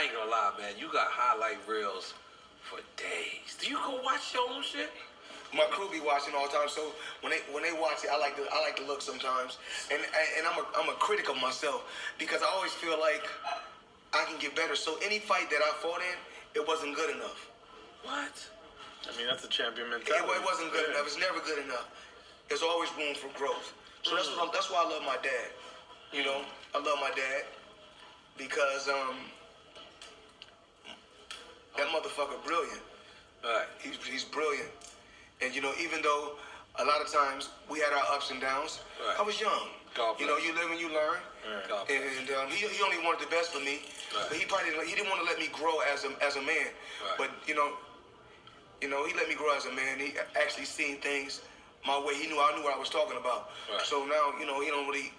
ain't gonna lie, man. You got highlight reels for days. Do you go watch your own shit? My crew be watching all the time, so when they watch it, I like to look sometimes, and I'm a critic of myself because I always feel like I can get better. So any fight that I fought in, it wasn't good enough. What? I mean, that's a champion mentality. It wasn't good enough. It's never good enough. There's always room for growth. So that's why I love my dad. You know, I love my dad because that motherfucker brilliant. Right. He's brilliant. And, you know, even though a lot of times we had our ups and downs, right. I was young. God bless. You know, you live and you learn. Right. And he only wanted the best for me. Right. But he didn't want to let me grow as a man. Right. But, you know, he let me grow as a man. He actually seen things my way. I knew what I was talking about. Right. So now, you know, he don't really,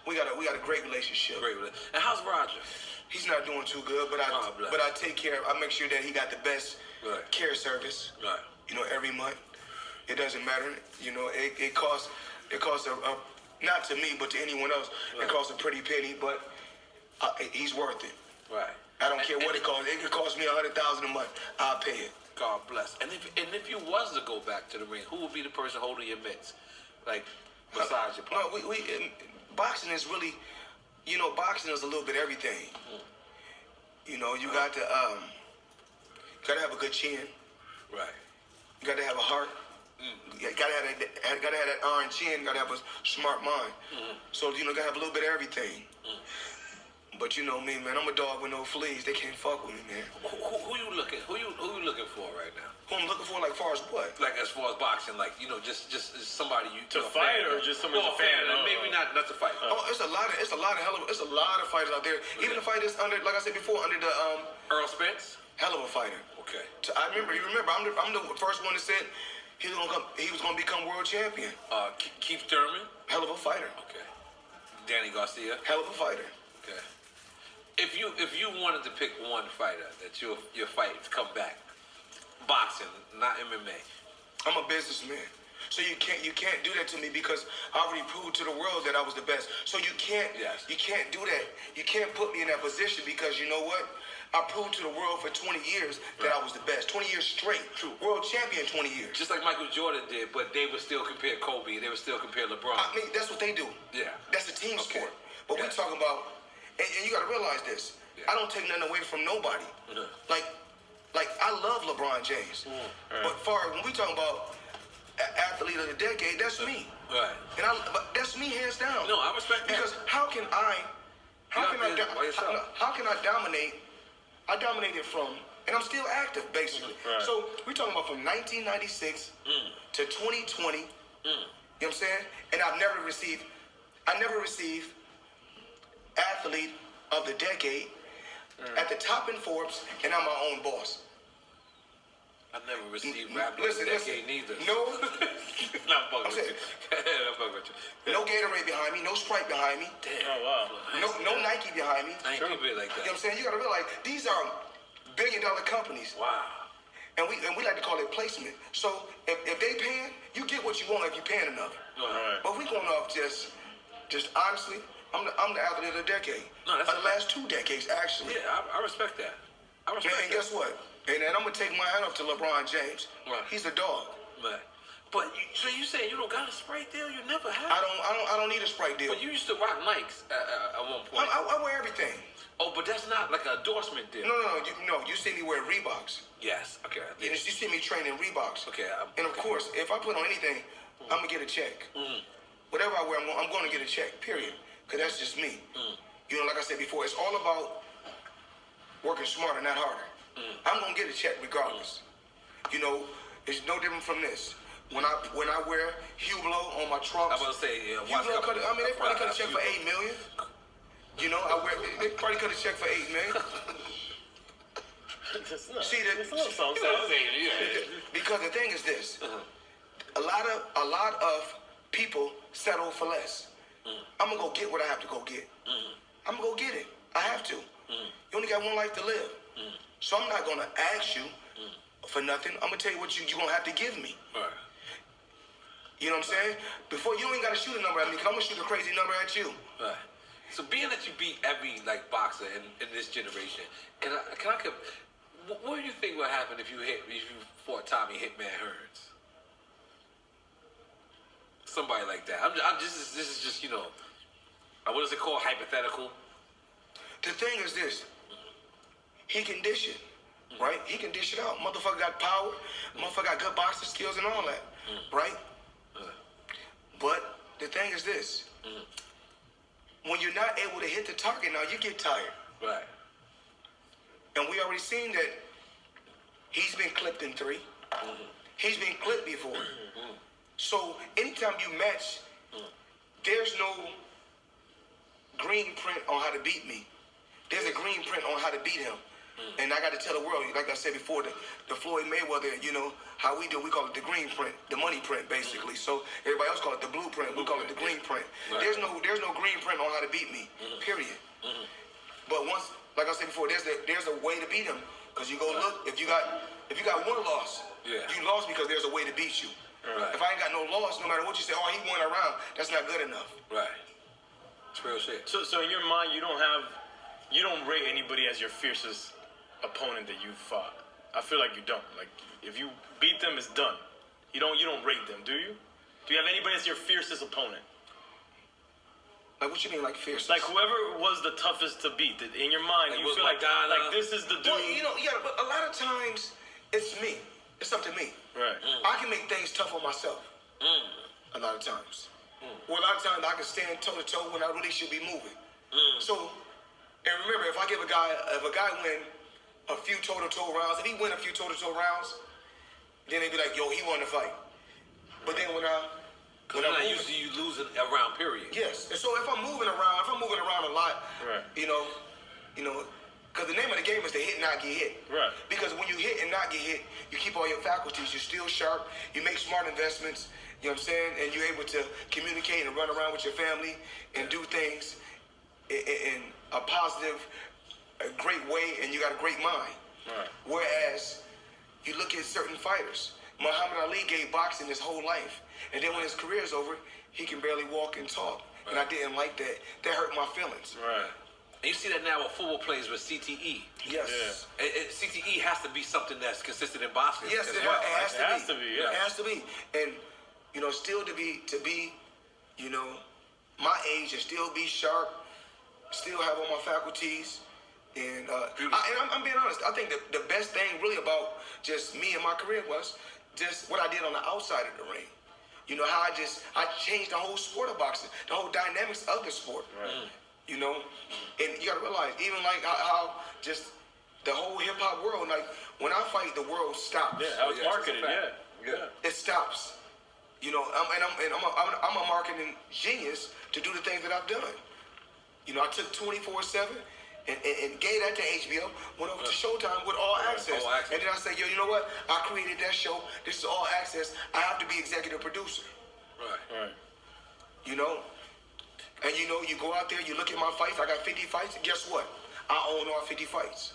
we got a great relationship. And how's Roger? He's not doing too good, but I take care. I make sure that he got the best care service. Right. You know, every month. It doesn't matter. You know, it costs a not to me, but to anyone else. Right. It costs a pretty penny, but he's worth it. Right. I don't care what it costs. It could cost me $100,000 a month. I'll pay it. God bless. And if you was to go back to the ring, who would be the person holding your mitts? Like, besides your partner? No, boxing is really, you know, boxing is a little bit everything. You know, you got to have a good chin. Right. You got to have a heart. You gotta have that iron chin. Gotta have a smart mind. So you know, gotta have a little bit of everything. But you know me, man. I'm a dog with no fleas. They can't fuck with me, man. Who you looking for right now? Who I'm looking for, like far as what? Like as far as boxing, like you know, just somebody you to fight or just somebody to fan. Maybe not to fight. It's a lot of fighters out there. Even the fighters under, like I said before, under the Earl Spence. Hell of a fighter. Okay. So you remember, I'm the first one that said he was gonna become world champion. Keith Thurman. Hell of a fighter. Okay. Danny Garcia. Hell of a fighter. Okay. If you wanted to pick one fighter that your fight to come back, boxing, not MMA. I'm a businessman. So you can't do that to me because I already proved to the world that I was the best. So you can't do that. You can't put me in that position because you know what? I proved to the world for 20 years that I was the best. 20 years straight. True. World champion 20 years. Just like Michael Jordan did, but they would still compare Kobe. They would still compare LeBron. I mean, that's what they do. Yeah. That's a team sport. But we're talking about, and you got to realize this. Yeah. I don't take nothing away from nobody. Like I love LeBron James. But when we talking about athlete of the decade, that's me. Right. But that's me hands down. No, I respect that. Because how can I dominate? I dominated from, and I'm still active, basically. Right. So we're talking about from 1996 to 2020. You know what I'm saying? And I never received athlete of the decade at the top in Forbes, and I'm my own boss. I've never received rap of the decade neither. No. I'm fucking with you. No Gatorade behind me, no Sprite behind me. Damn. Oh, wow. No Nike behind me. I ain't gonna be like that. You know what I'm saying? You gotta realize these are billion-dollar companies. Wow. And we like to call it placement. So if they paying, you get what you want if you paying enough. Right. But we going off just honestly, I'm the athlete of the decade. No, that's of the last 2 decades, actually. Yeah, I respect that. And guess what? And I'm gonna take my hat up to LeBron James. Right. He's a dog. Right. But so you saying you don't got a Sprite deal? You never have. I don't need a Sprite deal. But you used to rock Nikes at one point. I wear everything. Oh, but that's not like an endorsement deal. No. You see me wear Reeboks. Yes. Okay. You see me training Reeboks. Okay. And of course, if I put on anything, I'm gonna get a check. Whatever I wear, I'm gonna get a check. Period. Cause that's just me. You know, like I said before, it's all about working smarter, not harder. I'm gonna get a check regardless. You know, it's no different from this. When I wear Hublot on my trunks, I'm gonna say, yeah, Hublot they probably cut a check for $8 million. You know, they probably cut a check for $8 million. Because the thing is this: a lot of people settle for less. I'm gonna go get what I have to go get. I'm gonna go get it. I have to. You only got one life to live. So I'm not gonna ask you for nothing. I'm gonna tell you what you're gonna have to give me. Right. You know what I'm saying? Before you ain't gotta shoot a number at me, 'cause I'm gonna shoot a crazy number at you. Right. So being that you beat every like boxer in this generation, what do you think would happen if you fought Tommy Hitman Hearns? Somebody like that. This is just what is it called? Hypothetical. The thing is this. He can dish it, right? He can dish it out. Motherfucker got power. Motherfucker got good boxing skills and all that, right? But the thing is this. When you're not able to hit the target now, you get tired. Right. And we already seen that he's been clipped in 3. He's been clipped before. So anytime you match, there's no green print on how to beat me. There's a green print on how to beat him. And I got to tell the world, like I said before, the Floyd Mayweather, how we do, we call it the green print, the money print, basically. So everybody else call it the blueprint. We call it the green print. Right. There's no green print on how to beat me, period. But once, like I said before, there's a way to beat him. Because you go look, if you got one loss, you lost because there's a way to beat you. Right. If I ain't got no loss, no matter what you say, he won a round, that's not good enough. Right. It's real shit. So in your mind, you don't rate anybody as your fiercest opponent that you fought. I feel like you don't. Like if you beat them, it's done. You don't rate them, do you? Do you have anybody as your fiercest opponent? Like what you mean, like fierce? Like whoever was the toughest to beat. In your mind, you feel like this is the dude. Well, but a lot of times it's me. It's up to me. Right. I can make things tough on myself. A lot of times. Well, a lot of times I can stand toe to toe when I really should be moving. So, and remember, if a guy win a few toe-to-toe rounds, if he win a few toe-to-toe rounds, then they be like, yo, he won the fight. But then when I'm moving, usually you losing around period. yes. And so if I'm moving around a lot, right. Because the name of the game is to hit and not get hit. Right. Because when you hit and not get hit, you keep all your faculties. You're still sharp. You make smart investments. You know what I'm saying? And you're able to communicate and run around with your family and do things in a positive, a great way, and you got a great mind. Right. Whereas you look at certain fighters. Muhammad Ali gave boxing his whole life. And then when his career's over, he can barely walk and talk. Right. And I didn't like that. That hurt my feelings. Right. And you see that now with football players with CTE. Yes. Yeah. CTE has to be something that's consistent in boxing. Yes, as it well. has to be. Yeah. It has to be. And, still to be, my age and still be sharp, still have all my faculties. And I'm being honest. I think the best thing really about just me and my career was just what I did on the outside of the ring. How I changed the whole sport of boxing, the whole dynamics of the sport. Right. And you gotta realize, even like how just the whole hip hop world, like when I fight, the world stops. Yeah, how it's marketed. Yeah. It stops. I'm a marketing genius to do the things that I've done. I took 24/7 and gave that to HBO, went over to Showtime with all access. And then I said, yo, you know what? I created that show. This is all access. I have to be executive producer. Right. And you go out there, you look at my fights. I got 50 fights. And guess what? I own all 50 fights.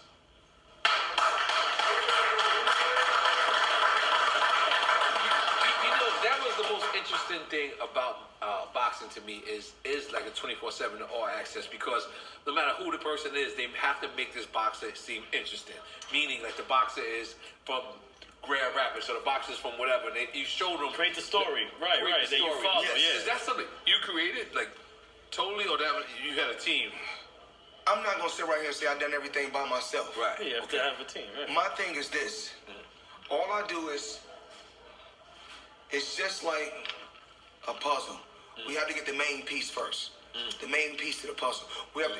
That was the most interesting thing about boxing to me is like a 24/7 all access, because no matter who the person is, they have to make this boxer seem interesting. Meaning, like the boxer is from Grand Rapids, so the boxer is from whatever. And you show them create the story, right? The That you follow. Yes. Yeah. Is that something you created, like totally, or that you had a team? I'm not gonna sit right here and say I've done everything by myself. Right. You have to have a team. Right. My thing is this. All I do is, it's just like a puzzle. We have to get the main piece first. The main piece to the puzzle. We have to,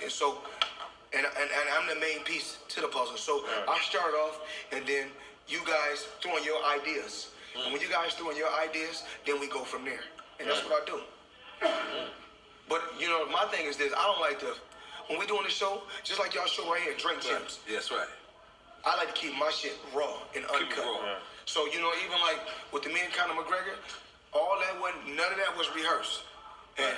and I'm the main piece to the puzzle. So I start off, and then you guys throw in your ideas. And when you guys throw in your ideas, then we go from there. And that's what I do. But my thing is this. I don't like to, when we doing the show, just like y'all show right here, Drink Champs. Yes, right. I like to keep my shit raw and uncut. Keep it raw. Yeah. So, even like with the me and Conor McGregor, none of that was rehearsed. And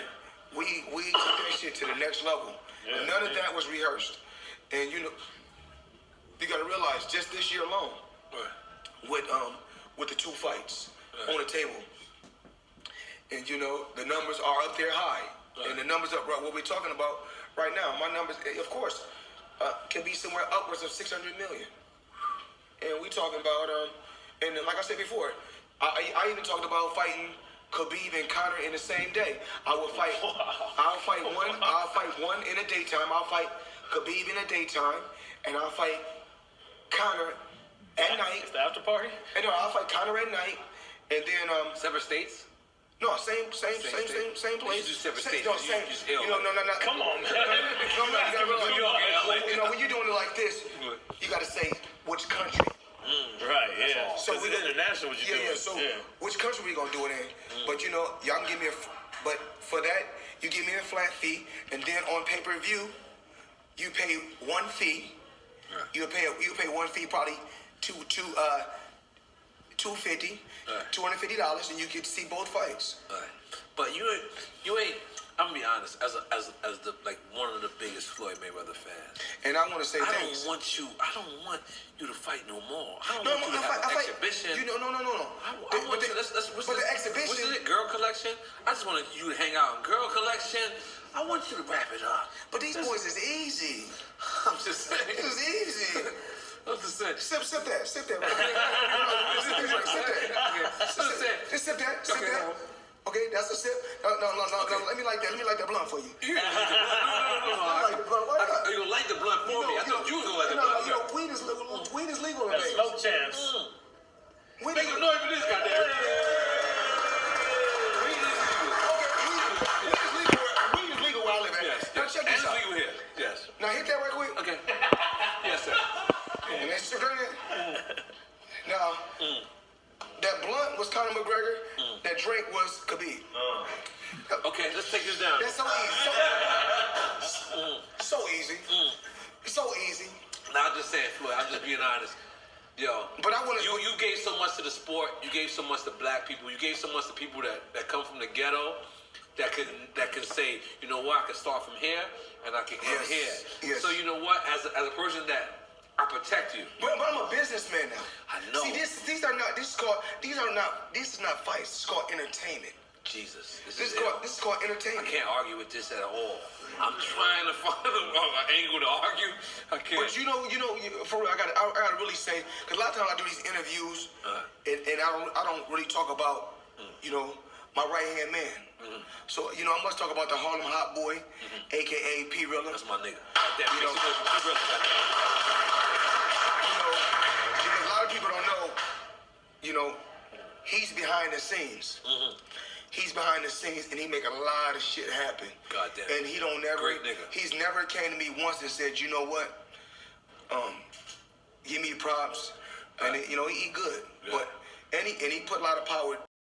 we took that shit to the next level. Yeah, None of that was rehearsed. And you gotta realize, just this year alone, with the 2 fights on the table, and the numbers are up there high. And the numbers up, what we're talking about right now. My numbers, of course, can be somewhere upwards of 600 million. And we talking about, and like I said before, I even talked about fighting Khabib and Conor in the same day. I'll fight one in the daytime. I'll fight Khabib in the daytime, and I'll fight Conor at night. It's the after party? And no, I'll fight Conor at night, and then Separate states? no, same place. You do separate states. No, You same. just ill. No. Come on, man. No, when you're doing it like this, you got to say which country. Right, yeah. So So we it's international what you doing. So which country we gonna do it in? But y'all can give me but for that you give me a flat fee, and then on pay-per-view, you pay one fee. Right. You pay one fee, probably $250, $250, and you get to see both fights. Right. But you ain't. I'm gonna be honest. As the like one of the biggest Floyd Mayweather fans, And I want to say I thanks. don't want you to fight no more. I don't No, want you to have an exhibition. No. I want you. What's the exhibition? What's it? Girl collection. I just wanted you to hang out in girl collection. I want you to wrap it up. But these boys is easy. I'm just saying. This is easy. I'm just saying. Sip that. Sip that. Just sip that. Okay, that's a sip. No. Okay. Let me light that blunt for you. You gonna light the blunt for me? I thought you was gonna light the blunt. You know, weed is legal in That's Vegas. smoke Champs. Weed Make is some noise for this goddamn. Weed is legal where I live at. Yes. Now check this And out. legal here. Yes. Now hit that right quick. Okay. Yes, sir. And that's Now, that blunt was Conor McGregor. That drink was Khabib. Okay, let's take this down. That's so easy. So easy. So easy. Now I'm just saying, Floyd. I'm just being honest. Yo, But I want to. you gave so much to the sport. You gave so much to black people. You gave so much to people that come from the ghetto. That can say, you know what, I can start from here and I can end here. Yes. So you know what, as a person that I protect you. But I'm a businessman now. I know. See, this is not fights. It's called entertainment. Jesus, This is called I entertainment. can't argue with this at all. I'm trying to find an angle to argue. I can't. But for real, I gotta really say, because a lot of times I do these interviews, and I don't really talk about, my right hand man. So I must talk about the Harlem Hot Boy, aka P. Rilla. That's my nigga. Because a lot of people don't know, he's behind the scenes. He's behind the scenes, and he make a lot of shit happen. Goddamn. And he don't never. Great nigga. He's never came to me once and said, you know what? Give me props, and he good. Yeah. But and he put a lot of power